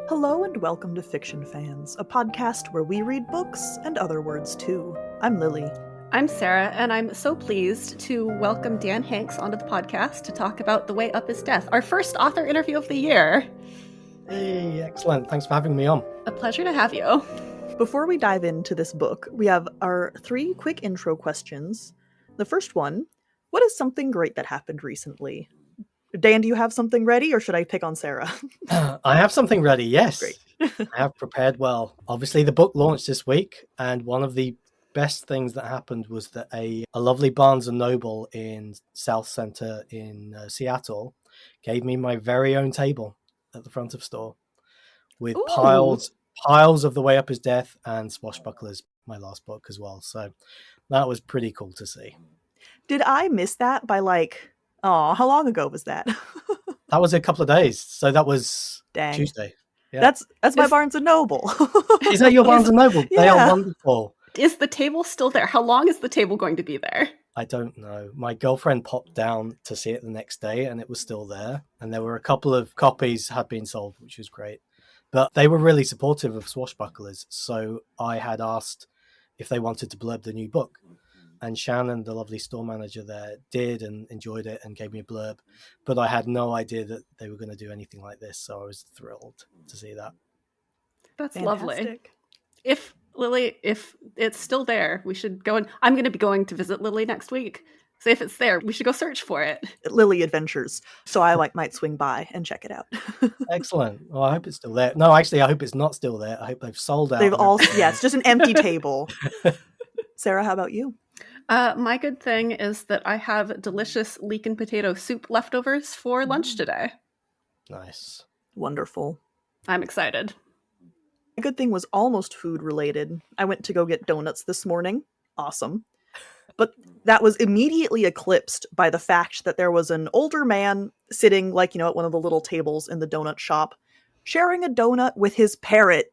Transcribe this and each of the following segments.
Hello and welcome to Fiction Fans, a podcast where we read books and other words too. I'm Lily. I'm Sarah, and I'm so pleased to welcome Dan Hanks onto the podcast to talk about The Way Up is Death, our first author interview of the year. Hey, excellent. Thanks for having me on. A pleasure to have you. Before we dive into this book, we have our 3 quick intro questions. The first one, what is something great that happened recently? Dan, do you have something ready, or should I pick on Sarah? I have something ready, yes. Great. I have prepared well. Obviously, the book launched this week, and one of the best things that happened was that a lovely Barnes & Noble in South Center in Seattle gave me my very own table at the front of store with piles of The Way Up is Death and Swashbucklers, my last book as well. So that was pretty cool to see. Did I miss that by how long ago was that? That was a couple of days. So that was Tuesday. Yeah. That's my Barnes & Noble. Is that your Barnes & Noble? Yeah. They are wonderful. Is the table still there? How long is the table going to be there? I don't know. My girlfriend popped down to see it the next day and it was still there. And there were a couple of copies had been sold, which was great. But they were really supportive of Swashbucklers. So I had asked if they wanted to blurb the new book. And Shannon, the lovely store manager there, did and enjoyed it and gave me a blurb. But I had no idea that they were going to do anything like this. So I was thrilled to see that. That's fantastic. Lovely. If it's still there, we should go and I'm going to be going to visit Lily next week. So if it's there, we should go search for it. Lily Adventures. So I might swing by and check it out. Excellent. Well, I hope it's still there. No, actually, I hope it's not still there. I hope they've sold out. It's just an empty table. Sarah, how about you? My good thing is that I have delicious leek and potato soup leftovers for lunch today. Nice. Wonderful. I'm excited. My good thing was almost food related. I went to go get donuts this morning. Awesome. But that was immediately eclipsed by the fact that there was an older man sitting at one of the little tables in the donut shop, sharing a donut with his parrot.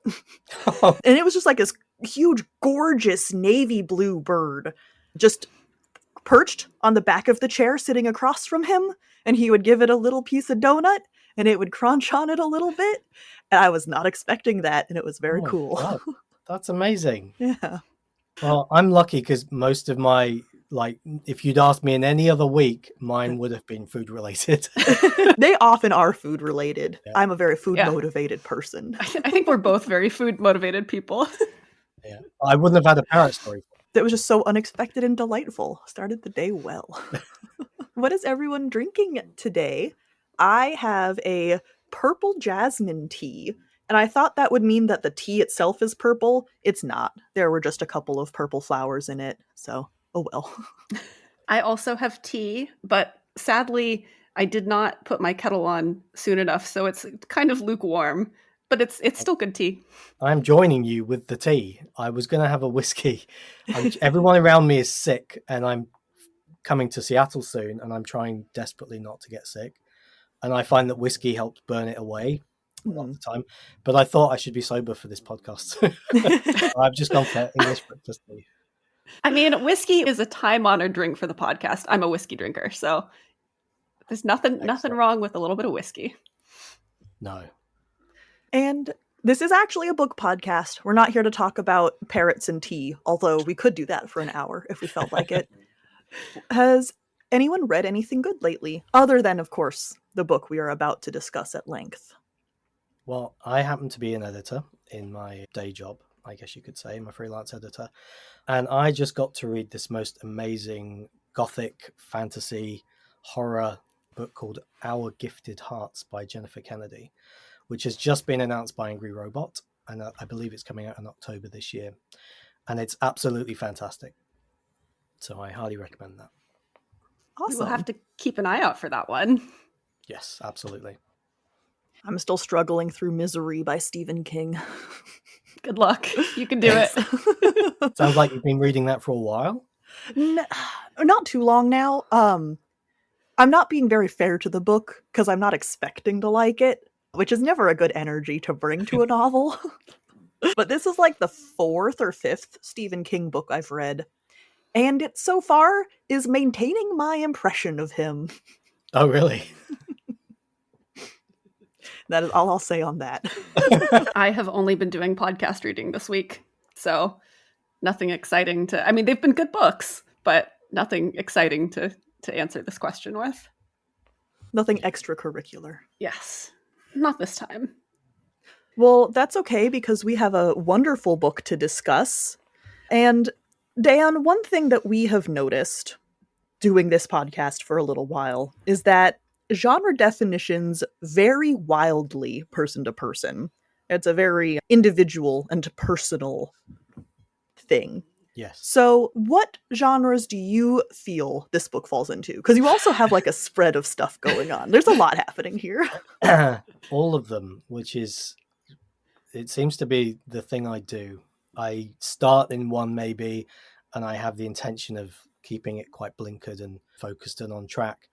And it was just like this huge, gorgeous navy blue bird just perched on the back of the chair sitting across from him, and he would give it a little piece of donut and it would crunch on it a little bit. And I was not expecting that, and it was very cool. God. That's amazing. Yeah. Well, I'm lucky because most of my, if you'd asked me in any other week, mine would have been food related. They often are food related. Yeah. I'm a very food motivated person. I think we're both very food motivated people. Yeah. I wouldn't have had a parrot story. That was just so unexpected and delightful. Started the day well. What is everyone drinking today? I have a purple jasmine tea, and I thought that would mean that the tea itself is purple. It's not. There were just a couple of purple flowers in it, so oh well. I also have tea, but sadly, I did not put my kettle on soon enough, so it's kind of lukewarm. But it's still good tea. I'm joining you with the tea. I was going to have a whiskey. Everyone around me is sick, and I'm coming to Seattle soon, and I'm trying desperately not to get sick. And I find that whiskey helps burn it away a lot of the time. But I thought I should be sober for this podcast. I've just gone for English breakfast tea. I mean, whiskey is a time-honored drink for the podcast. I'm a whiskey drinker, so there's nothing wrong with a little bit of whiskey. No. And this is actually a book podcast. We're not here to talk about parrots and tea, although we could do that for an hour if we felt like it. Has anyone read anything good lately? Other than, of course, the book we are about to discuss at length. Well, I happen to be an editor in my day job, I guess you could say. I'm a freelance editor. And I just got to read this most amazing gothic fantasy horror book called Our Gifted Hearts by Jennifer Kennedy, which has just been announced by Angry Robot, and I believe it's coming out in October this year. And it's absolutely fantastic. So I highly recommend that. Awesome. We'll have to keep an eye out for that one. Yes, absolutely. I'm still struggling through Misery by Stephen King. Good luck. You can do it. Sounds like you've been reading that for a while. Not too long now. I'm not being very fair to the book because I'm not expecting to like it, which is never a good energy to bring to a novel. But this is like the 4th or 5th Stephen King book I've read. And it so far is maintaining my impression of him. Oh, really? That is all I'll say on that. I have only been doing podcast reading this week, so nothing exciting to. I mean, they've been good books, but nothing exciting to answer this question with. Nothing extracurricular. Yes, not this time. Well, that's okay because we have a wonderful book to discuss. And Dan, one thing that we have noticed doing this podcast for a little while is that genre definitions vary wildly person to person. It's a very individual and personal thing. Yes. So, what genres do you feel this book falls into? Because you also have like a spread of stuff going on. There's a lot happening here. All of them, which is, it seems to be the thing I do. I start in one maybe, and I have the intention of keeping it quite blinkered and focused and on track.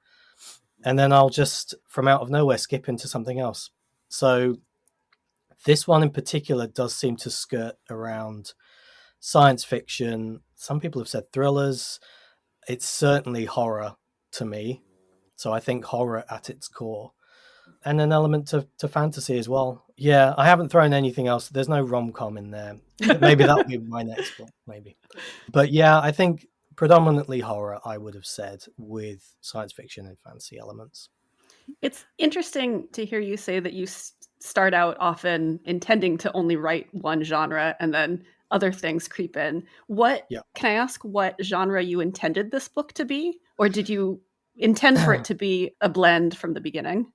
And then I'll just, from out of nowhere, skip into something else. So this one in particular does seem to skirt around science fiction. Some people have said thrillers. It's certainly horror to me. So I think horror at its core. And an element to fantasy as well. Yeah, I haven't thrown anything else. There's no rom-com in there. Maybe that'll be my next book, maybe. But yeah, I think predominantly horror, I would have said, with science fiction and fantasy elements. It's interesting to hear you say that you start out often intending to only write one genre and then other things creep in. Can I ask what genre you intended this book to be? Or did you intend for it to be a blend from the beginning?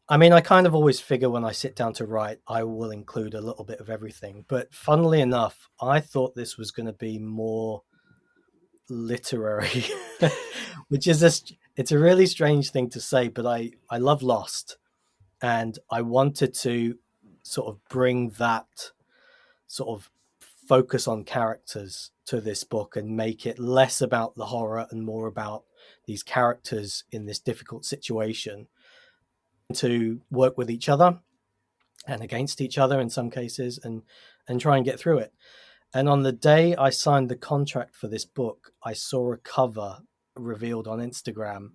I mean, I kind of always figure when I sit down to write, I will include a little bit of everything. But funnily enough, I thought this was going to be more literary, which is it's a really strange thing to say, but I love Lost, and I wanted to sort of bring that sort of focus on characters to this book and make it less about the horror and more about these characters in this difficult situation to work with each other and against each other in some cases and try and get through it. And on the day I signed the contract for this book, I saw a cover revealed on Instagram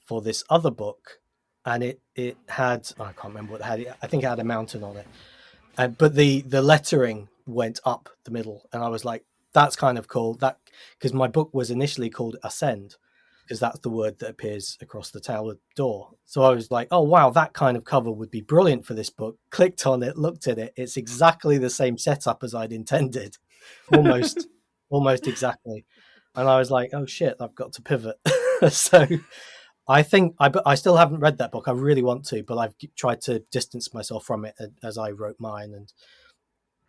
for this other book, and it had, I can't remember what it had. I think it had a mountain on it, but the lettering went up the middle, and I was like, that's kind of cool. That because my book was initially called Ascend, because that's the word that appears across the tower door. So I was like, oh, wow, that kind of cover would be brilliant for this book. Clicked on it, looked at it. It's exactly the same setup as I'd intended, almost exactly. And I was like, oh, shit, I've got to pivot. So I think I still haven't read that book. I really want to, but I've tried to distance myself from it as I wrote mine. And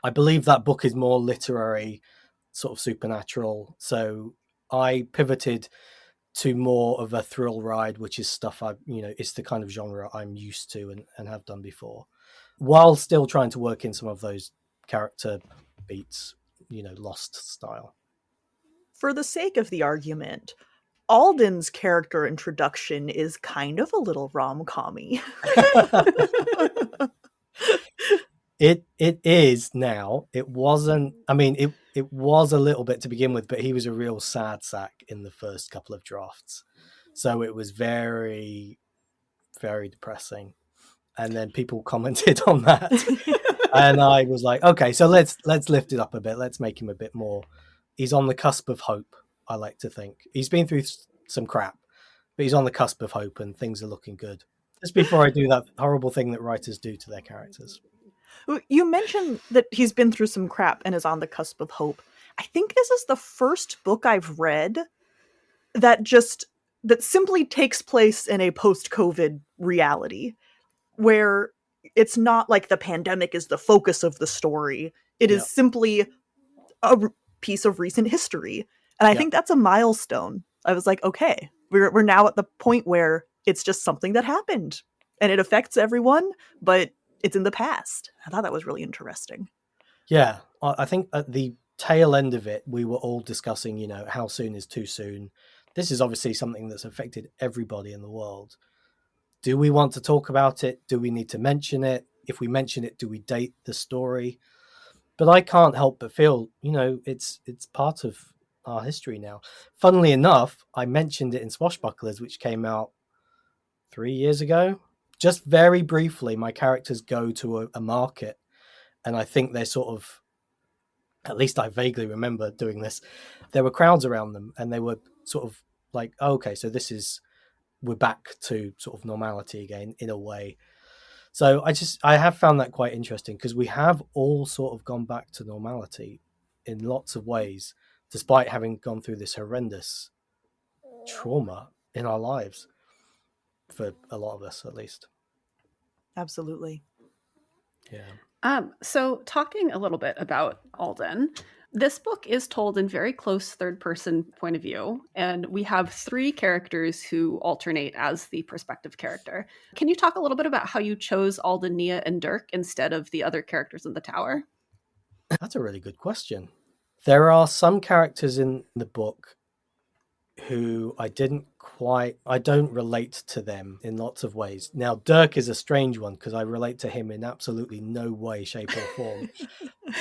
I believe that book is more literary, sort of supernatural. So I pivoted to more of a thrill ride, which is stuff it's the kind of genre I'm used to and have done before, while still trying to work in some of those character beats, Lost style. For the sake of the argument, Alden's character introduction is kind of a little rom-com-y. It is now. It wasn't. I mean, it was a little bit to begin with, but he was a real sad sack in the first couple of drafts, so it was very, very depressing. And then people commented on that, and I was like, okay, so let's lift it up a bit. Let's make him a bit more. He's on the cusp of hope. I like to think he's been through some crap, but he's on the cusp of hope, and things are looking good. Just before I do that horrible thing that writers do to their characters. You mentioned that he's been through some crap and is on the cusp of hope. I think this is the first book I've read that simply takes place in a post-COVID reality, where it's not like the pandemic is the focus of the story. It is simply a piece of recent history. And I think that's a milestone. I was like, okay, we're now at the point where it's just something that happened and it affects everyone, but it's in the past. I thought that was really interesting. Yeah, I think at the tail end of it, we were all discussing, how soon is too soon. This is obviously something that's affected everybody in the world. Do we want to talk about it? Do we need to mention it? If we mention it, do we date the story? But I can't help but feel, it's part of our history now. Funnily enough, I mentioned it in Swashbucklers, which came out 3 years ago. just very briefly, my characters go to a market, and I think they're sort of, at least I vaguely remember doing this, there were crowds around them, and they were sort of like, oh, okay, so we're back to sort of normality again in a way. So I have found that quite interesting, because we have all sort of gone back to normality in lots of ways, despite having gone through this horrendous trauma in our lives, for a lot of us at least. Absolutely. Yeah. So talking a little bit about Alden, this book is told in very close third-person point of view, and we have 3 characters who alternate as the perspective character. Can you talk a little bit about how you chose Alden, Nia, and Dirk instead of the other characters in the tower? That's a really good question. There are some characters in the book who I don't relate to them in lots of ways. Now, Dirk is a strange one, because I relate to him in absolutely no way, shape, or form.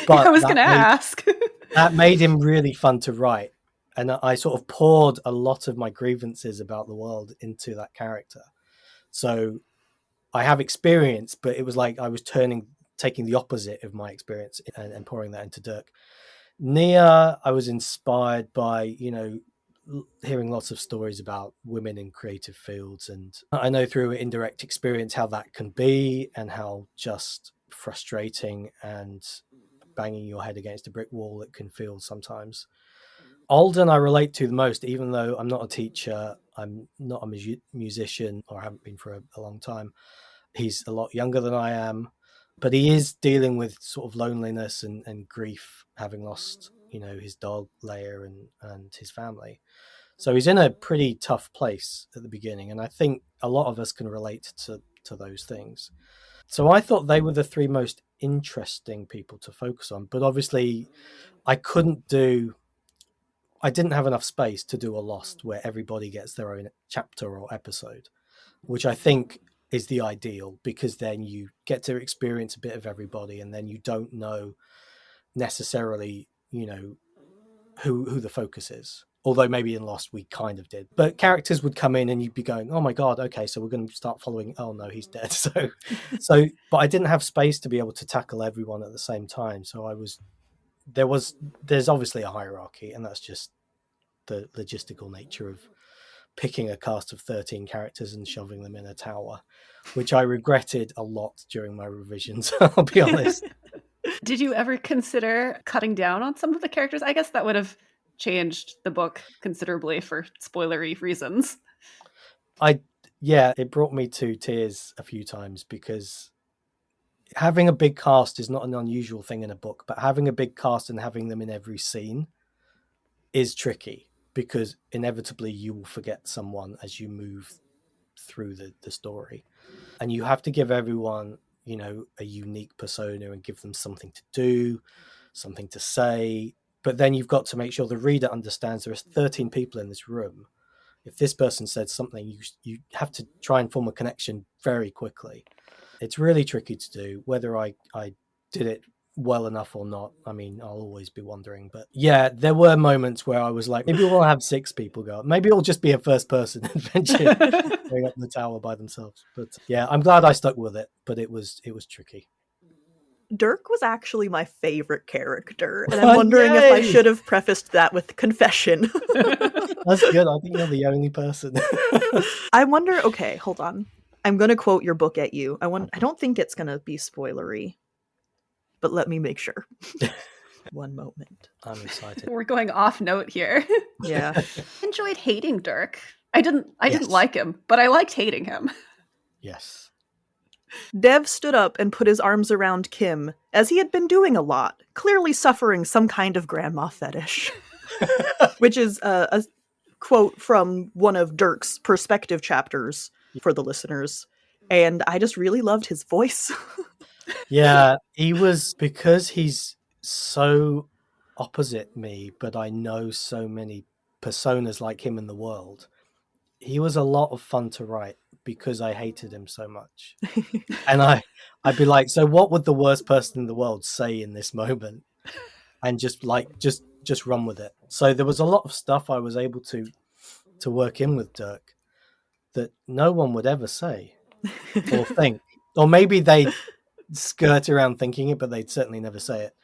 But I was going to ask. That made him really fun to write. And I sort of poured a lot of my grievances about the world into that character. So I have experience, but it was like I was taking the opposite of my experience and pouring that into Dirk. Nia, I was inspired by, hearing lots of stories about women in creative fields. And I know through indirect experience how that can be, and how just frustrating and banging your head against a brick wall it can feel sometimes. Alden I relate to the most, even though I'm not a teacher, I'm not a musician, or haven't been for a long time. He's a lot younger than I am, but he is dealing with sort of loneliness and grief, having lost, his dog Leia and his family. So he's in a pretty tough place at the beginning, and I think a lot of us can relate to those things. So I thought they were the 3 most interesting people to focus on, but obviously I didn't have enough space to do a Lost where everybody gets their own chapter or episode, which I think is the ideal, because then you get to experience a bit of everybody, and then you don't know necessarily, who the focus is. Although maybe in Lost we kind of did. But characters would come in and you'd be going, oh my God, okay, so we're going to start following, oh no, he's dead. But I didn't have space to be able to tackle everyone at the same time. So there's obviously a hierarchy, and that's just the logistical nature of picking a cast of 13 characters and shoving them in a tower, which I regretted a lot during my revisions, I'll be honest. Did you ever consider cutting down on some of the characters? I guess that would have changed the book considerably for spoilery reasons. It brought me to tears a few times, because having a big cast is not an unusual thing in a book, but having a big cast and having them in every scene is tricky, because inevitably you will forget someone as you move through the story, and you have to give everyone a unique persona and give them something to do, something to say. But then you've got to make sure the reader understands there are 13 people in this room. If this person said something, you have to try and form a connection very quickly. It's really tricky to do. Whether I did it well enough or not, I mean, I'll always be wondering. But yeah, there were moments where I was like, maybe we'll have 6 people go. Maybe it'll just be a first-person adventure going up the tower by themselves. But yeah, I'm glad I stuck with it. But it was tricky. Dirk was actually my favorite character, and I'm wondering if I should have prefaced that with confession. That's good. I think you're the only person. I wonder, okay, hold on. I'm going to quote your book at you. I don't think it's going to be spoilery, but let me make sure. One moment. I'm excited. We're going off note here. Yeah. Enjoyed hating Dirk. I didn't like him, but I liked hating him. Yes. Dev stood up and put his arms around Kim, as he had been doing a lot, clearly suffering some kind of grandma fetish. Which is a quote from one of Dirk's perspective chapters for the listeners. And I just really loved his voice. Yeah, because he's so opposite me, but I know so many personas like him in the world. He was a lot of fun to write, because I hated him so much. And I'd be like, so what would the worst person in the world say in this moment? And just run with it. So there was a lot of stuff I was able to work in with Dirk that no one would ever say. or think. Or maybe they skirt around thinking it, but they'd certainly never say it.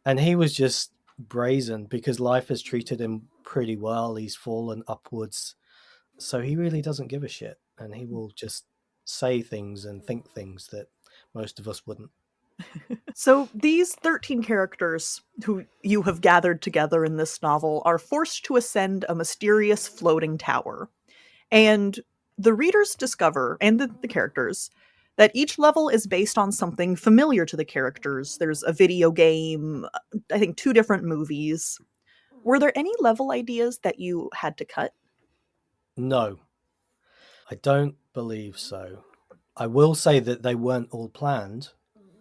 And he was just brazen because life has treated him pretty well. He's fallen upwards. So he really doesn't give a shit. And he will just say things and think things that most of us wouldn't. So these 13 characters who you have gathered together in this novel are forced to ascend a mysterious floating tower. And the readers discover, and the characters, that each level is based on something familiar to the characters. There's a video game, I think 2 different movies. Were there any level ideas that you had to cut? No, I don't believe so. I will say that they weren't all planned.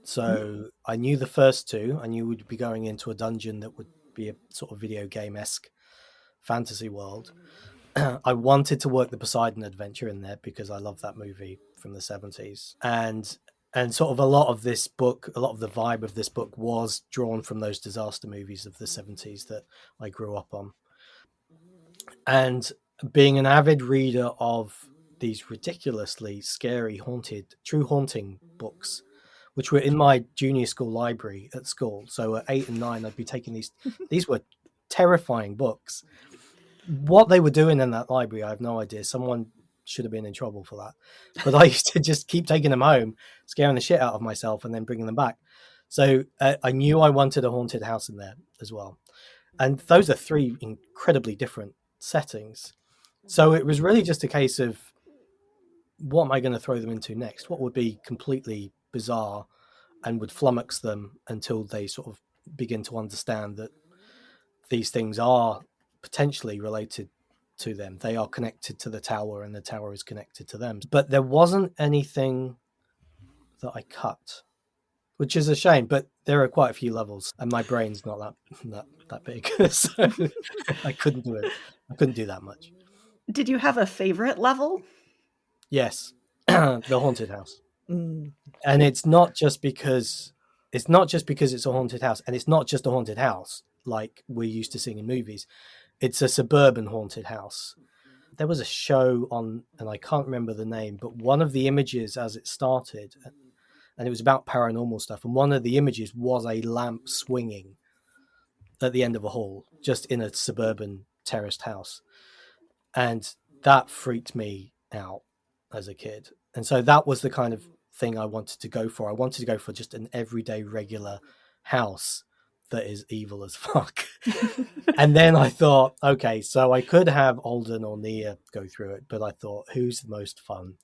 So I knew the first 2. I knew we'd be going into a dungeon that would be a sort of video game-esque fantasy world. I wanted to work the Poseidon adventure in there because I love that movie from the 70s. And sort of a lot of this book, a lot of the vibe of this book was drawn from those disaster movies of the 70s that I grew up on. And being an avid reader of these ridiculously scary, true haunting books, which were in my junior school library at school. So at 8 and 9, I'd be taking these were terrifying books. What they were doing in that library, I have no idea. Someone should have been in trouble for that. But I used to just keep taking them home, scaring the shit out of myself, and then bringing them back. So I knew I wanted a haunted house in there as well. And those are 3 incredibly different settings. So it was really just a case of, what am I going to throw them into next? What would be completely bizarre and would flummox them until they sort of begin to understand that these things are potentially related to them. They are connected to the tower and the tower is connected to them. But there wasn't anything that I cut, which is a shame, but there are quite a few levels and my brain's not that big. So I couldn't do it. I couldn't do that much. Did you have a favorite level? Yes. The haunted house. And it's not just because it's a haunted house, and it's not just a haunted house like we're used to seeing in movies. It's a suburban haunted house. There was a show on, and I can't remember the name, but one of the images as it started, and it was about paranormal stuff, and one of the images was a lamp swinging at the end of a hall, just in a suburban terraced house. And that freaked me out as a kid. And so that was the kind of thing I wanted to go for. I wanted to go for just an everyday regular house that is evil as fuck. And then I thought, okay, so I could have Alden or Nia go through it, but I thought, who's the most fun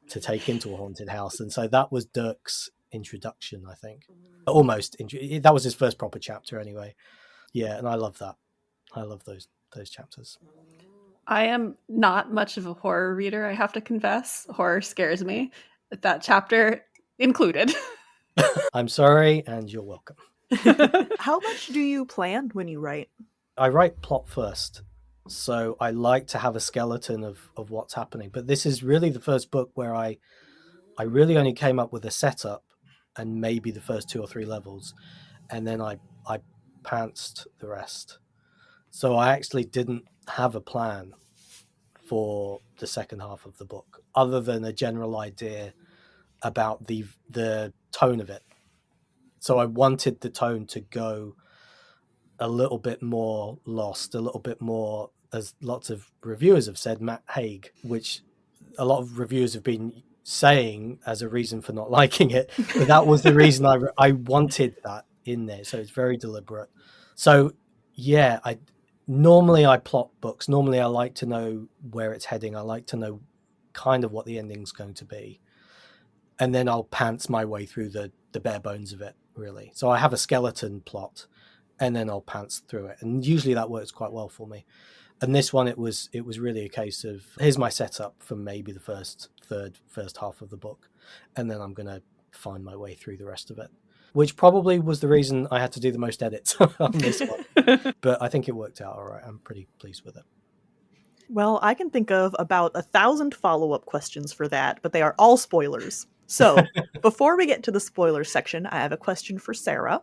to take into a haunted house? And so that was Dirk's introduction, I think. That was his first proper chapter anyway. Yeah, and I love that. I love those chapters. I am not much of a horror reader, I have to confess. Horror scares me. That chapter included. I'm sorry, and you're welcome. How much do you plan when you write? I write plot first. So I like to have a skeleton of what's happening. But this is really the first book where I really only came up with a setup and maybe the first 2 or 3 levels. And then I pantsed the rest. So I actually didn't have a plan for the second half of the book, other than a general idea about the tone of it. So I wanted the tone to go a little bit more lost, a little bit more, as lots of reviewers have said, Matt Haig, which a lot of reviewers have been saying as a reason for not liking it. But that was the reason I wanted that in there. So it's very deliberate. So yeah, normally I plot books. Normally I like to know where it's heading. I like to know kind of what the ending's going to be. And then I'll pants my way through the bare bones of it, really. So I have a skeleton plot and then I'll pants through it. And usually that works quite well for me. And this one, it was really a case of, here's my setup for maybe the first half of the book. And then I'm going to find my way through the rest of it, which probably was the reason I had to do the most edits on this one. But I think it worked out all right. I'm pretty pleased with it. Well, I can think of about 1,000 follow-up questions for that, but they are all spoilers. So before we get to the spoiler section, I have a question for Sarah.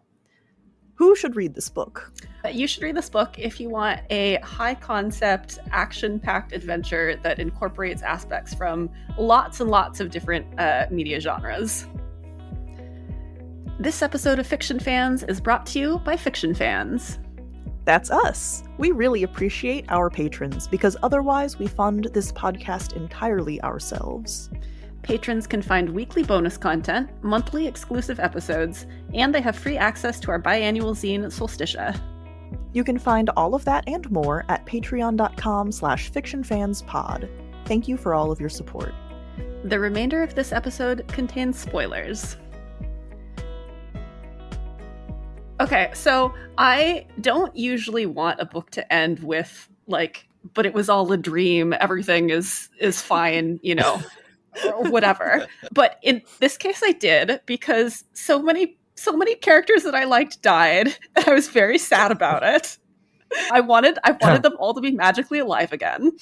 Who should read this book? You should read this book if you want a high-concept, action-packed adventure that incorporates aspects from lots and lots of different media genres. This episode of Fiction Fans is brought to you by Fiction Fans. That's us. We really appreciate our patrons because otherwise we fund this podcast entirely ourselves. Patrons can find weekly bonus content, monthly exclusive episodes, and they have free access to our biannual zine, Solsticia. You can find all of that and more at patreon.com/fictionfanspod. Thank you for all of your support. The remainder of this episode contains spoilers. Okay, so I don't usually want a book to end with, like, but it was all a dream, everything is fine, you know, or whatever. But in this case I did, because so many characters that I liked died, and I was very sad about it. I wanted them all to be magically alive again.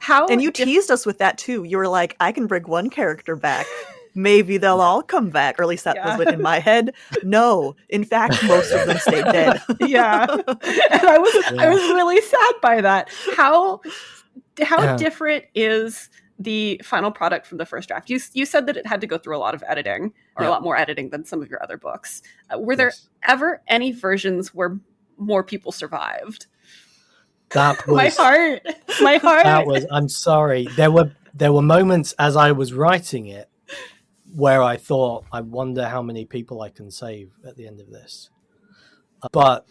And you teased us with that too. You were like, I can bring one character back. Maybe they'll all come back. Or at least that was in my head. No, in fact, most of them stayed dead. Yeah. And I was really sad by that. How different is the final product from the first draft? You said that it had to go through a lot of editing, or a lot more editing than some of your other books. Were there ever any versions where more people survived? That was my heart. That was. I'm sorry. There were moments as I was writing it where I thought, I wonder how many people I can save at the end of this. But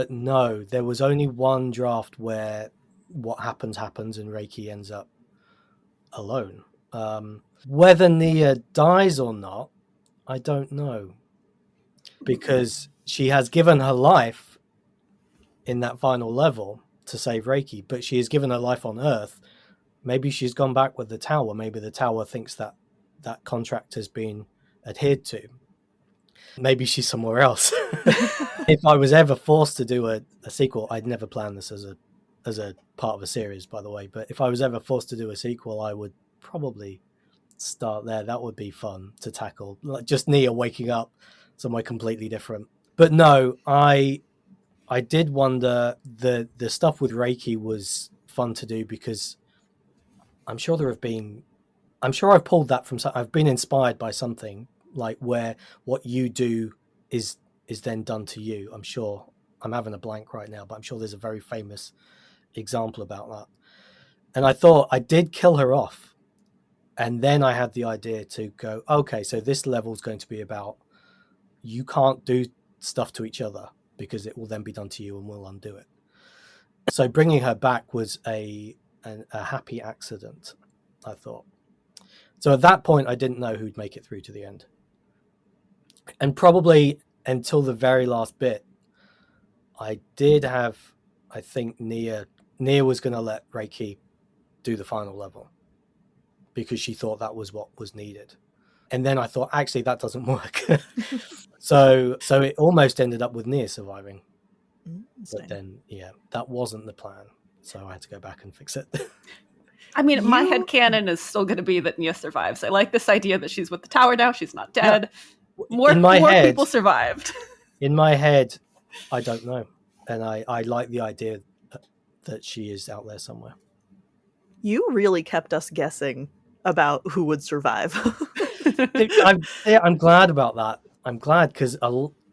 no, there was only one draft where what happens and Reiki ends up alone. Whether Nia dies or not, I don't know, because she has given her life in that final level to save Reiki, but she has given her life on Earth. Maybe she's gone back with the tower. Maybe the tower thinks that contract has been adhered to. Maybe she's somewhere else. If I was ever forced to do a sequel, I'd never plan this as a part of a series, by the way, but if I was ever forced to do a sequel, I would probably start there. That would be fun to tackle, like just Nia waking up somewhere completely different. But no, I did wonder, the stuff with Reiki was fun to do because I'm sure I've pulled that from, I've been inspired by something like where what you do is then done to you. I'm sure, I'm having a blank right now, but I'm sure there's a very famous example about that. And I thought I did kill her off. And then I had the idea to go, okay, so this level is going to be about, you can't do stuff to each other because it will then be done to you and we'll undo it. So bringing her back was a happy accident, I thought. So at that point, I didn't know who'd make it through to the end. And probably until the very last bit, I think Nia was going to let Reiki do the final level because she thought that was what was needed. And then I thought, actually, that doesn't work. So it almost ended up with Nia surviving. But then, that wasn't the plan. So I had to go back and fix it. I mean, my headcanon is still going to be that Nia survives. I like this idea that she's with the tower now. She's not dead. Yeah. More people survived. In my head, I don't know. And I like the idea that she is out there somewhere. You really kept us guessing about who would survive. I'm glad about that. I'm glad because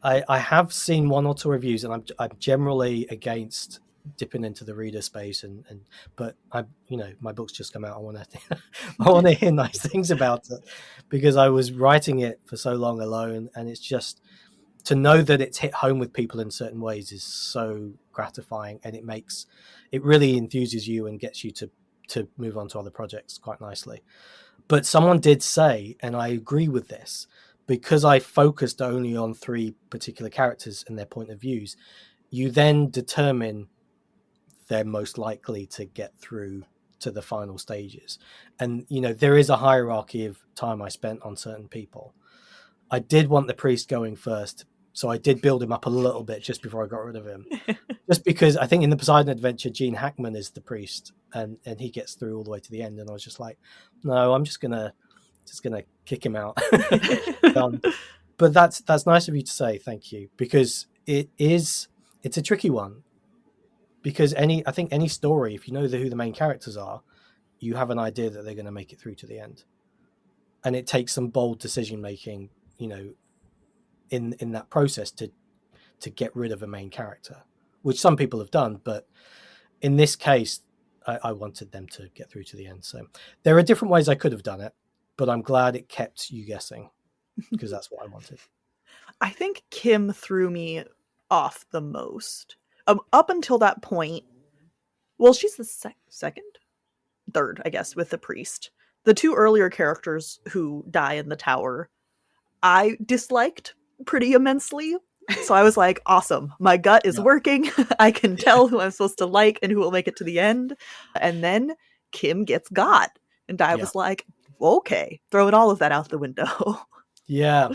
I have seen one or two reviews, and I'm generally against dipping into the reader space, but my book's just come out. I want to hear nice things about it because I was writing it for so long alone, and it's just to know that it's hit home with people in certain ways is so gratifying, and it really enthuses you and gets you to move on to other projects quite nicely. But someone did say, and I agree with this, because I focused only on 3 particular characters and their point of views, you then determine they're most likely to get through to the final stages. And, there is a hierarchy of time I spent on certain people. I did want the priest going first, so I did build him up a little bit just before I got rid of him. Just because I think in the Poseidon Adventure, Gene Hackman is the priest, and he gets through all the way to the end. And I was just like, no, I'm just gonna kick him out. But that's nice of you to say, thank you, because It's a tricky one, because I think any story, if you know who the main characters are, you have an idea that they're going to make it through to the end, and it takes some bold decision making, in that process to get rid of a main character, which some people have done, but in this case, I wanted them to get through to the end. So there are different ways I could have done it, but I'm glad it kept you guessing, because that's what I wanted. I think Kim threw me off the most. Up until that point, well, she's the third, I guess, with the priest. The two earlier characters who die in the tower, I disliked pretty immensely. So I was like, awesome, my gut is working. I can tell who I'm supposed to like and who will make it to the end. And then Kim gets got. And I was like, okay, throwing all of that out the window. Yeah.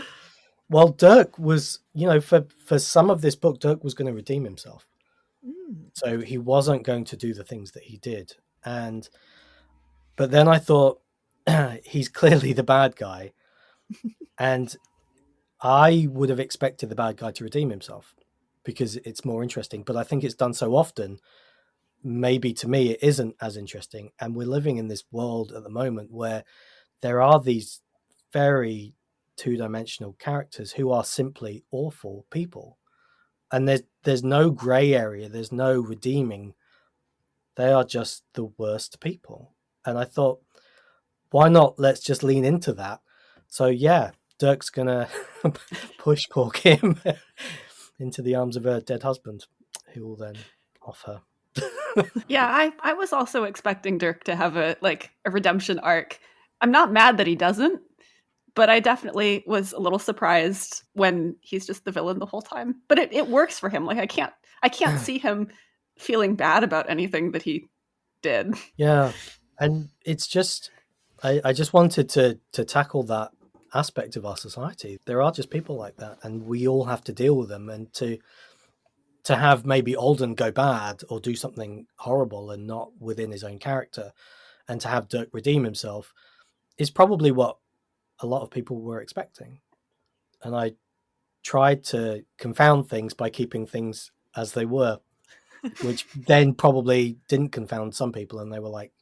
Well, Dirk was, for some of this book, Dirk was going to redeem himself. So he wasn't going to do the things that he did. But then I thought, he's clearly the bad guy. And I would have expected the bad guy to redeem himself because it's more interesting. But I think it's done so often, maybe to me, it isn't as interesting. And we're living in this world at the moment where there are these very two-dimensional characters who are simply awful people. And there's no gray area. There's no redeeming. They are just the worst people. And I thought, why not? Let's just lean into that. So yeah, Dirk's going to push poor Kim into the arms of her dead husband, who will then off her. Yeah, I was also expecting Dirk to have a redemption arc. I'm not mad that he doesn't, but I definitely was a little surprised when he's just the villain the whole time. But it works for him. Like I can't see him feeling bad about anything that he did. Yeah. And it's just I just wanted to tackle that aspect of our society. There are just people like that, and we all have to deal with them. And to have maybe Alden go bad or do something horrible and not within his own character, and to have Dirk redeem himself is probably what a lot of people were expecting. And I tried to confound things by keeping things as they were, which then probably didn't confound some people, and they were like,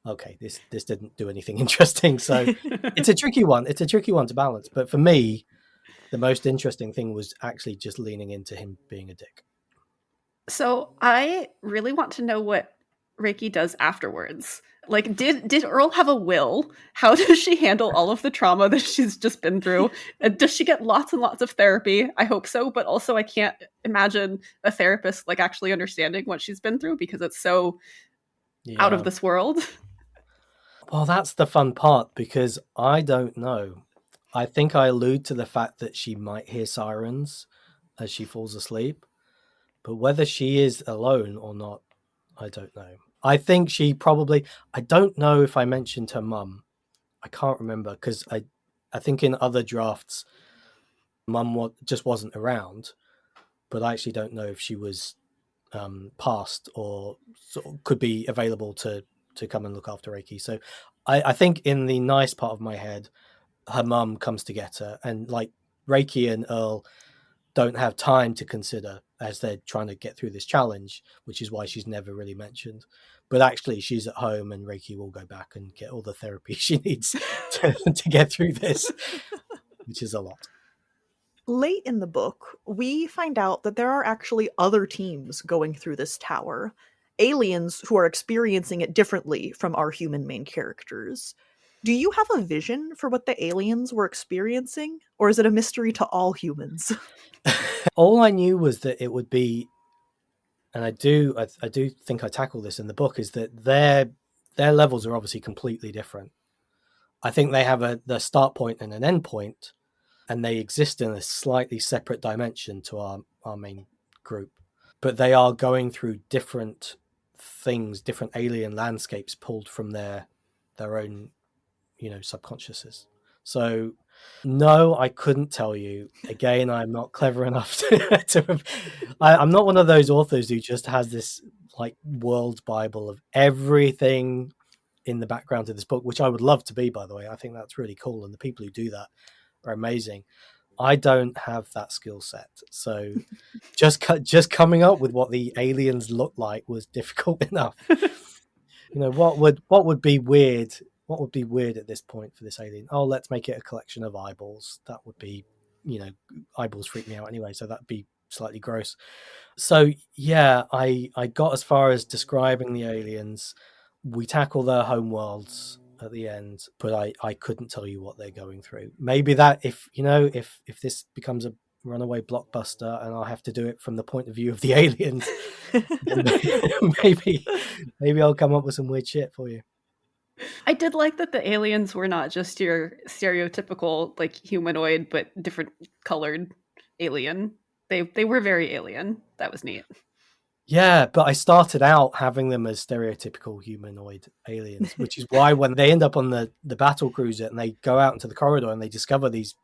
okay, this didn't do anything interesting. So it's a tricky one. It's a tricky one to balance. But for me, the most interesting thing was actually just leaning into him being a dick. So I really want to know what Reiki does afterwards. Like, did Earl have a will? How does she handle all of the trauma that she's just been through? Does she get lots and lots of therapy? I hope so, but also I can't imagine a therapist actually understanding what she's been through because it's so out of this world. Well, that's the fun part, because I don't know. I think I allude to the fact that she might hear sirens as she falls asleep, but whether she is alone or not, I don't know. I think she probably, I don't know if I mentioned her mum. I can't remember, because I think in other drafts, mum just wasn't around, but I actually don't know if she was passed or sort of could be available to come and look after Reiki. So I think in the nice part of my head, her mum comes to get her, and Reiki and Earl don't have time to consider as they're trying to get through this challenge, which is why she's never really mentioned. But actually she's at home, and Reiki will go back and get all the therapy she needs to get through this, which is a lot. Late in the book, we find out that there are actually other teams going through this tower. Aliens who are experiencing it differently from our human main characters. Do you have a vision for what the aliens were experiencing? Or is it a mystery to all humans? All I knew was that it would be, and I do think I tackle this in the book, is that their levels are obviously completely different. I think they have the start point and an end point, and they exist in a slightly separate dimension to our main group. But they are going through different things, different alien landscapes pulled from their own, subconsciouses. So no, I couldn't tell you. Again, I'm not clever enough to I'm not one of those authors who just has this world Bible of everything in the background of this book, which I would love to be, by the way. I think that's really cool, and the people who do that are amazing. I don't have that skill set. So just coming up with what the aliens look like was difficult enough. What would be weird? What would be weird at this point for this alien? Oh, let's make it a collection of eyeballs. That would be, eyeballs freak me out anyway, so that'd be slightly gross. So yeah, I got as far as describing the aliens. We tackle their homeworlds at the end, but I couldn't tell you what they're going through. Maybe that if this becomes a runaway blockbuster and I'll have to do it from the point of view of the aliens, maybe I'll come up with some weird shit for you. I did like that the aliens were not just your stereotypical like humanoid, but different colored alien. They were very alien. That was neat. Yeah, but I started out having them as stereotypical humanoid aliens, which is why when they end up on the battle cruiser and they go out into the corridor and they discover these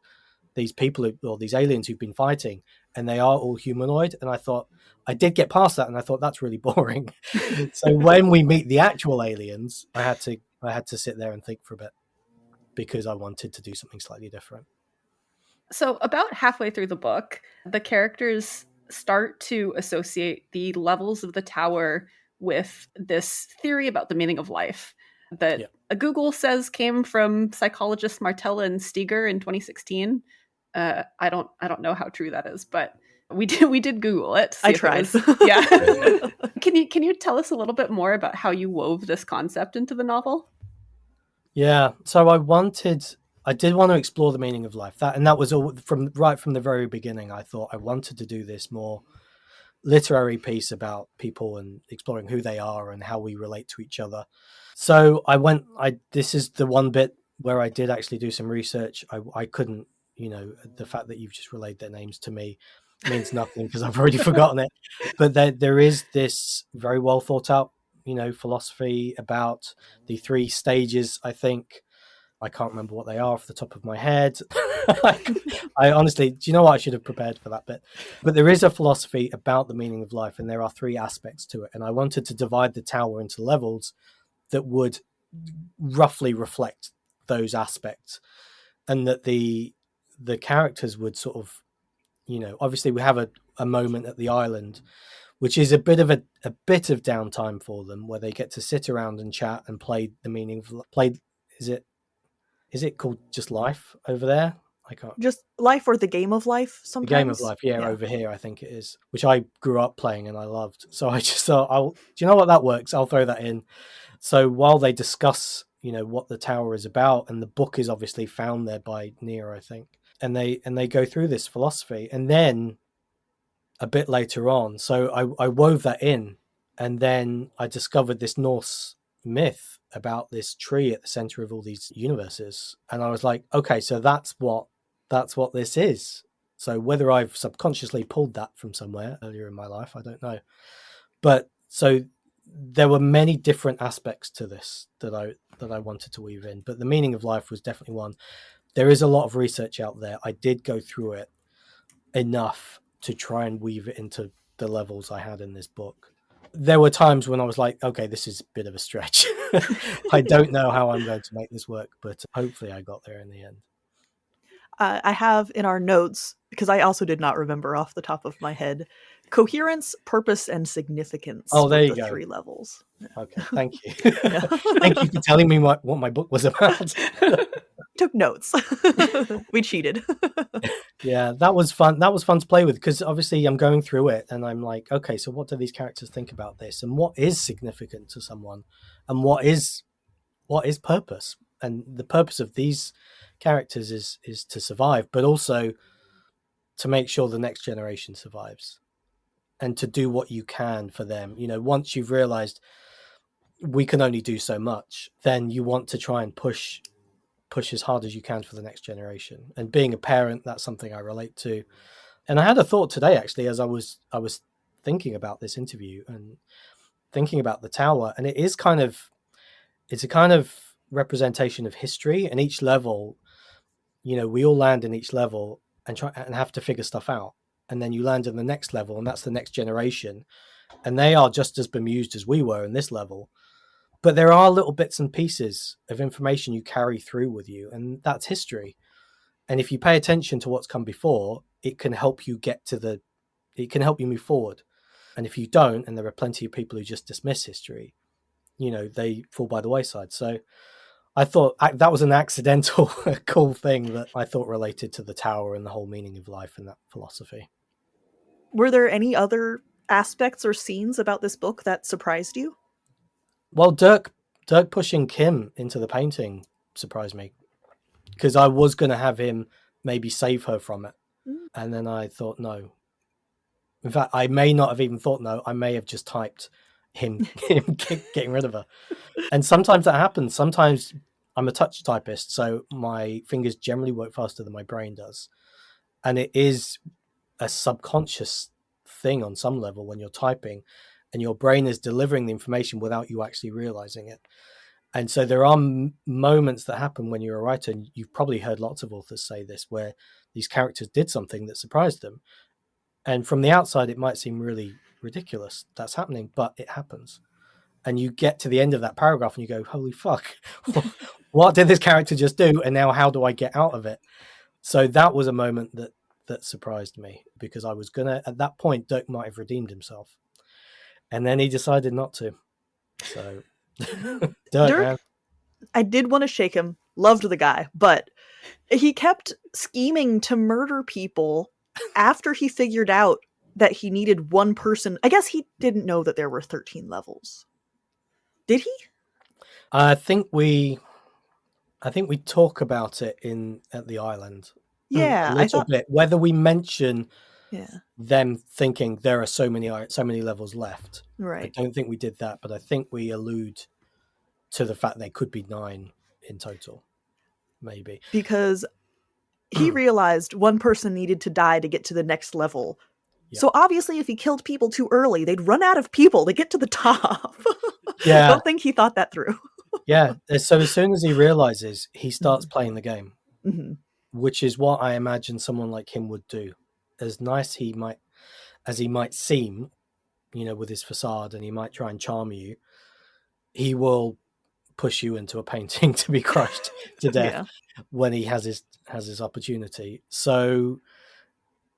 people or these aliens who've been fighting, and they are all humanoid, and I did get past that, and I thought that's really boring. So when we meet the actual aliens, I had to sit there and think for a bit because I wanted to do something slightly different. So about halfway through the book, the characters start to associate the levels of the tower with this theory about the meaning of life that Google says came from psychologists Martella and Steger in 2016. I don't know how true that is, but we did Google it. I tried. Yeah. Can you tell us a little bit more about how you wove this concept into the novel? Yeah. So I did want to explore the meaning of life. That was all from the very beginning. I thought I wanted to do this more literary piece about people and exploring who they are and how we relate to each other. So this is the one bit where I did actually do some research. I couldn't, the fact that you've just relayed their names to me means nothing because I've already forgotten it. But there is this very well thought out, philosophy about the 3 stages, I think. I can't remember what they are off the top of my head. I honestly, do you know what? I should have prepared for that bit. But there is a philosophy about the meaning of life, and there are 3 aspects to it. And I wanted to divide the tower into levels that would roughly reflect those aspects, and that the characters would sort of, obviously we have a moment at the island, which is a bit of downtime for them, where they get to sit around and chat and play the meaning of play. Is it called just life over there? I can't. Just life or the game of life sometimes. The game of life, yeah, over here I think it is, which I grew up playing and I loved. So I just thought, do you know what, that works? I'll throw that in. So while they discuss, what the tower is about, and the book is obviously found there by Nia, I think, and they go through this philosophy, and then a bit later on, so I wove that in, and then I discovered this Norse myth about this tree at the center of all these universes, and I was like, okay, so that's what this is. So whether I've subconsciously pulled that from somewhere earlier in my life, I don't know, but so there were many different aspects to this that I wanted to weave in, but the meaning of life was definitely one. There is a lot of research out there. I did go through it enough to try and weave it into the levels I had in this book. There were times when I was like, okay, this is a bit of a stretch. I don't know how I'm going to make this work, but hopefully I got there in the end. I have in our notes, because I also did not remember off the top of my head, coherence, purpose, and significance. Oh, there you the go. 3 levels. Okay, thank you. Thank you for telling me what my book was about. Took notes. We cheated. Yeah, that was fun. That was fun to play with, because obviously I'm going through it and I'm like, okay, so what do these characters think about this, and what is significant to someone, and what is purpose? And the purpose of these characters is to survive, but also to make sure the next generation survives, and to do what you can for them. Once you've realized we can only do so much, then you want to try and push as hard as you can for the next generation. And being a parent, that's something I relate to. And I had a thought today, actually, as I was thinking about this interview and thinking about the tower, and it's a kind of representation of history. And each level, we all land in each level and try and have to figure stuff out. And then you land in the next level, and that's the next generation. And they are just as bemused as we were in this level. But there are little bits and pieces of information you carry through with you, and that's history. And if you pay attention to what's come before, it can help you move forward. And if you don't, and there are plenty of people who just dismiss history, they fall by the wayside. So I thought that was an accidental cool thing that I thought related to the tower and the whole meaning of life and that philosophy. Were there any other aspects or scenes about this book that surprised you? Well, Dirk pushing Kim into the painting surprised me, because I was going to have him maybe save her from it. And then I thought, no. In fact, I may not have even thought no. I may have just typed him getting rid of her. And sometimes that happens. Sometimes I'm a touch typist, so my fingers generally work faster than my brain does. And it is a subconscious thing on some level when you're typing and your brain is delivering the information without you actually realizing it. And so there are moments that happen when you're a writer, and you've probably heard lots of authors say this, where these characters did something that surprised them. And from the outside, it might seem really ridiculous that's happening, but it happens. And you get to the end of that paragraph and you go, holy fuck, what did this character just do? And now how do I get out of it? So that was a moment that surprised me, because I was going to, at that point, Dirk might have redeemed himself. And then he decided not to. So Dirk, I did want to shake him. Loved the guy, but he kept scheming to murder people after he figured out that he needed one person. I guess he didn't know that there were 13 levels. Did he? I think we talk about it at the island. Yeah, a little bit. Whether we mention them thinking there are so many levels left. Right. I don't think we did that, but I think we allude to the fact there could be 9 in total, maybe. Because he realized one person needed to die to get to the next level. Yeah. So obviously if he killed people too early, they'd run out of people to get to the top. Yeah. I don't think he thought that through. Yeah. So as soon as he realizes, he starts playing the game, which is what I imagine someone like him would do. As nice as he might seem, with his facade, and he might try and charm you, he will push you into a painting to be crushed to death when he has his opportunity. So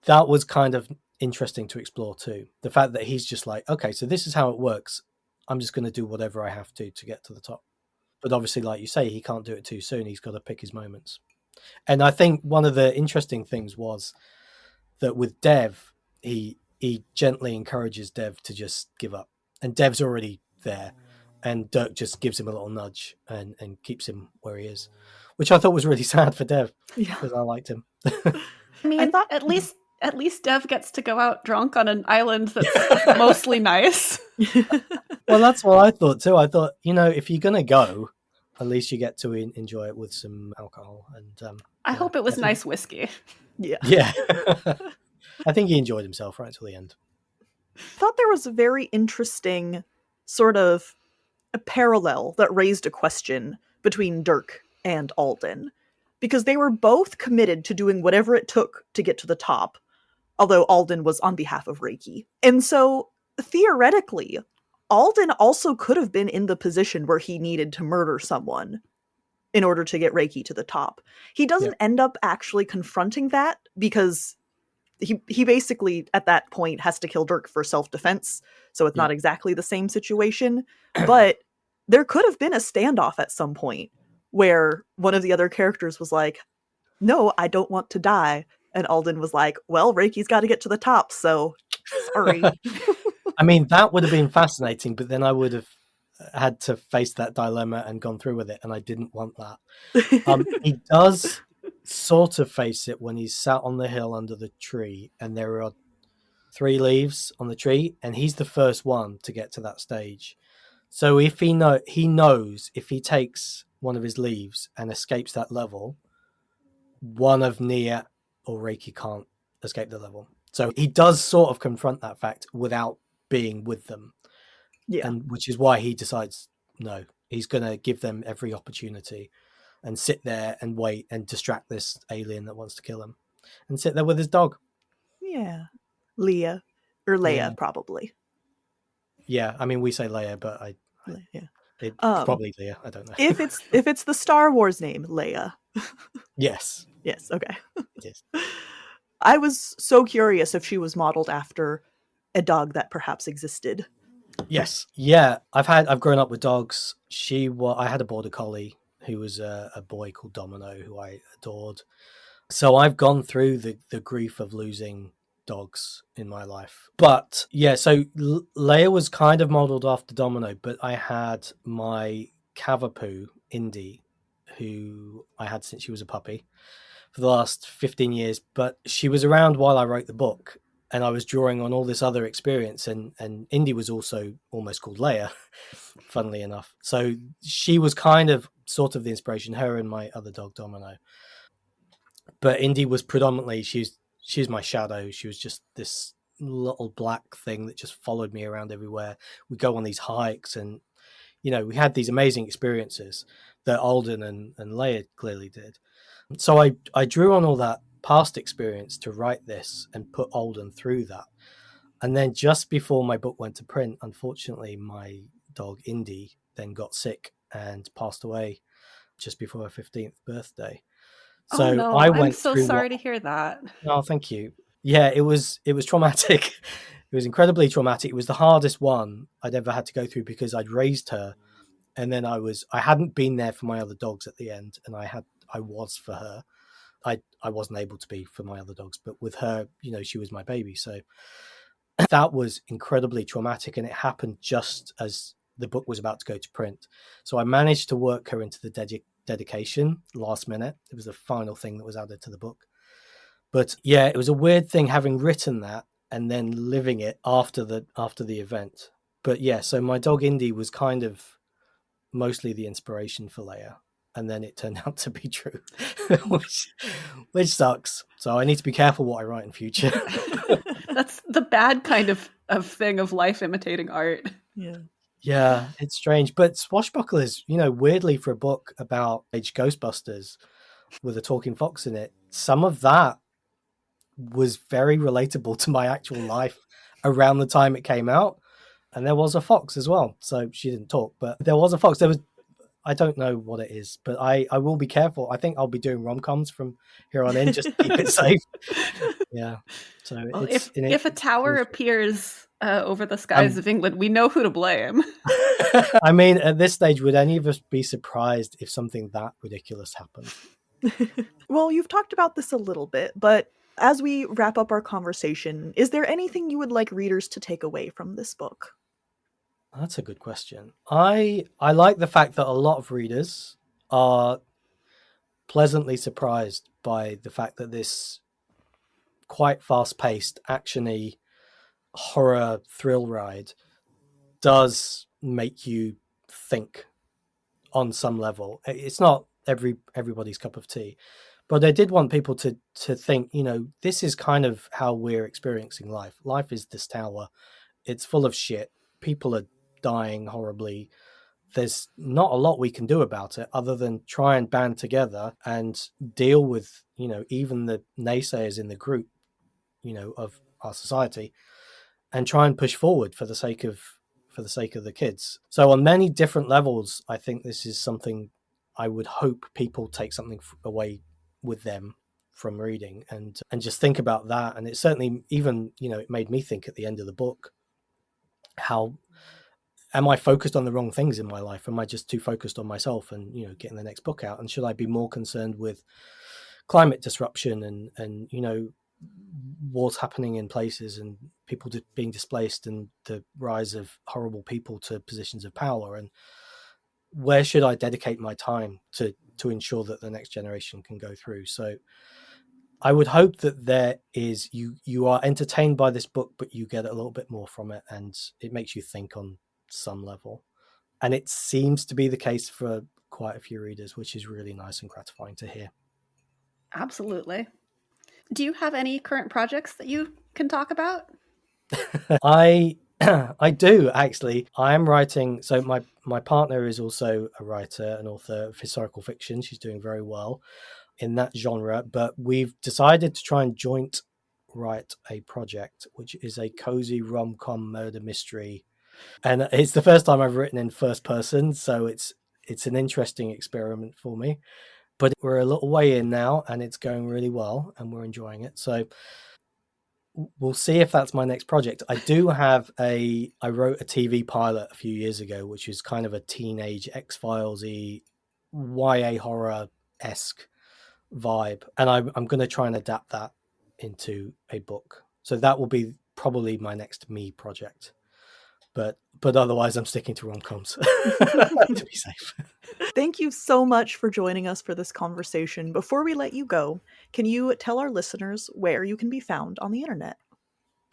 that was kind of interesting to explore too. The fact that he's just like, okay, so this is how it works. I'm just going to do whatever I have to get to the top. But obviously, like you say, he can't do it too soon. He's got to pick his moments. And I think one of the interesting things was that with Dev, he gently encourages Dev to just give up. And Dev's already there. And Dirk just gives him a little nudge and keeps him where he is, which I thought was really sad for Dev, because I liked him. I mean, I thought at least Dev gets to go out drunk on an island that's mostly nice. Well, that's what I thought too. I thought, if you're going to go, at least you get to enjoy it with some alcohol. And I hope it was nice whiskey. Yeah. I think he enjoyed himself right till the end. I thought there was a very interesting sort of a parallel that raised a question between Dirk and Alden, because they were both committed to doing whatever it took to get to the top, although Alden was on behalf of Reiki. And so, theoretically, Alden also could have been in the position where he needed to murder someone in order to get Reiki to the top. He doesn't end up actually confronting that, because he basically, at that point, has to kill Dirk for self-defense, so it's not exactly the same situation. But there could have been a standoff at some point where one of the other characters was like, no, I don't want to die. And Alden was like, well, Reiki's got to get to the top, so sorry. I mean, that would have been fascinating, but then I would have had to face that dilemma and gone through with it, and I didn't want that. He does sort of face it when he's sat on the hill under the tree, and there are 3 leaves on the tree, and he's the first one to get to that stage. So if he knows if he takes one of his leaves and escapes that level, one of Nia or Reiki can't escape the level. So he does sort of confront that fact without being with them. Yeah. And which is why he decides, no, he's going to give them every opportunity and sit there and wait and distract this alien that wants to kill him and sit there with his dog. Yeah. Leia. Or Leia, probably. Yeah, I mean, we say Leia, but it's probably Leia. I don't know. If it's the Star Wars name, Leia. Yes. Yes, okay. It is. I was so curious if she was modeled after a dog that perhaps existed. Yes. Yeah. I've grown up with dogs. I had a border collie who was a boy called Domino who I adored. So I've gone through the grief of losing dogs in my life. But yeah, so Leia was kind of modeled after Domino, but I had my Cavapoo, Indy, who I had since she was a puppy for the last 15 years, but she was around while I wrote the book. And I was drawing on all this other experience, and Indy was also almost called Leia, funnily enough. So she was kind of sort of the inspiration, her and my other dog Domino. But Indy was predominantly she's my shadow. She was just this little black thing that just followed me around everywhere. We go on these hikes, and we had these amazing experiences that Alden and Leia clearly did. So I drew on all that past experience to write this and put Alden through that. And then just before my book went to print, unfortunately, my dog Indy then got sick and passed away just before her 15th birthday. So oh no, I I'm went so through sorry to hear that. Oh, thank you. Yeah, it was traumatic. It was incredibly traumatic. It was the hardest one I'd ever had to go through because I'd raised her, and then I hadn't been there for my other dogs at the end, and I was for her. I wasn't able to be for my other dogs, but with her, she was my baby. So that was incredibly traumatic, and it happened just as the book was about to go to print. So I managed to work her into the dedication last minute. It was the final thing that was added to the book. But yeah, it was a weird thing having written that and then living it after the event. But yeah, so my dog Indy was kind of mostly the inspiration for Leia, and then it turned out to be true, which sucks. So I need to be careful what I write in future. That's the bad kind of thing of life imitating art. Yeah, it's strange. But Swashbucklers, weirdly for a book about age Ghostbusters with a talking fox in it, some of that was very relatable to my actual life around the time it came out. And there was a fox as well. So she didn't talk, but there was a fox. I don't know what it is, but I will be careful. I think I'll be doing rom-coms from here on in just to keep it safe. Yeah. So well, if a tower appears over the skies of England, we know who to blame. I mean, at this stage, would any of us be surprised if something that ridiculous happened? Well, you've talked about this a little bit, but as we wrap up our conversation, is there anything you would like readers to take away from this book? That's a good question. I like the fact that a lot of readers are pleasantly surprised by the fact that this quite fast-paced, actiony horror thrill ride does make you think on some level. It's not everybody's cup of tea, but I did want people to think, this is kind of how we're experiencing life. Life is this tower. It's full of shit. People are dying horribly. There's not a lot we can do about it other than try and band together and deal with, even the naysayers in the group, of our society, and try and push forward for the sake of the kids. So on many different levels, I think this is something I would hope people take something away with them from reading and just think about that. And it certainly even, it made me think at the end of the book, how am I focused on the wrong things in my life? Am I just too focused on myself and, getting the next book out? And should I be more concerned with climate disruption and wars happening in places and people being displaced and the rise of horrible people to positions of power? And where should I dedicate my time to ensure that the next generation can go through? So I would hope that there is, you are entertained by this book, but you get a little bit more from it and it makes you think on some level. And it seems to be the case for quite a few readers, which is really nice and gratifying to hear. Absolutely. Do you have any current projects that you can talk about? I do, actually. I am writing. So my partner is also a writer, an author of historical fiction. She's doing very well in that genre, but we've decided to try and joint write a project, which is a cozy rom-com murder mystery. And it's the first time I've written in first person, so it's an interesting experiment for me. But we're a little way in now, and it's going really well, and we're enjoying it. So we'll see if that's my next project. I wrote a TV pilot a few years ago, which is kind of a teenage X-Files-y YA horror-esque vibe. And I'm going to try and adapt that into a book. So that will be probably my next me project. But otherwise I'm sticking to rom-coms to be safe. Thank you so much for joining us for this conversation. Before we let you go, can you tell our listeners where you can be found on the internet?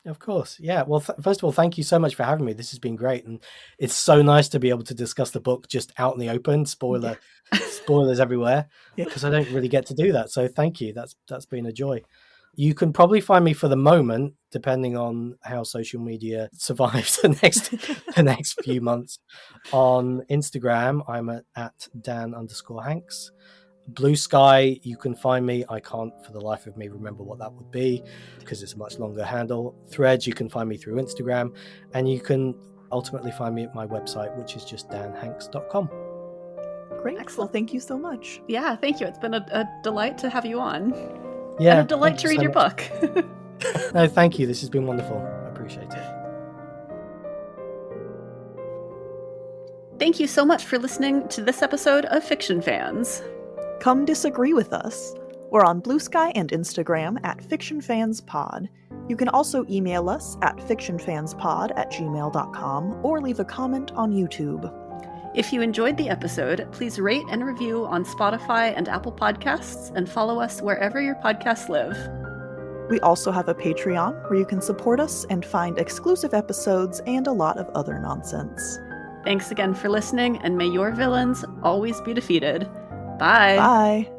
Of course. Yeah. Well, first of all, thank you so much for having me. This has been great. And it's so nice to be able to discuss the book just out in the open. Spoilers everywhere, because I don't really get to do that. So thank you. That's been a joy. You can probably find me for the moment, depending on how social media survives the next few months. On Instagram, I'm at Dan_Hanks. Blue Sky, you can find me. I can't for the life of me remember what that would be because it's a much longer handle. Threads, you can find me through Instagram, and you can ultimately find me at my website, which is just danhanks.com. Great. Excellent. Well, thank you so much. Yeah, thank you. It's been a delight to have you on. Yeah. And a delight to read your book. No, thank you. This has been wonderful. I appreciate it. Thank you so much for listening to this episode of Fiction Fans. Come disagree with us. We're on Blue Sky and Instagram at FictionFansPod. You can also email us at fictionfanspod@gmail.com or leave a comment on YouTube. If you enjoyed the episode, please rate and review on Spotify and Apple Podcasts, and follow us wherever your podcasts live. We also have a Patreon where you can support us and find exclusive episodes and a lot of other nonsense. Thanks again for listening, and may your villains always be defeated. Bye. Bye.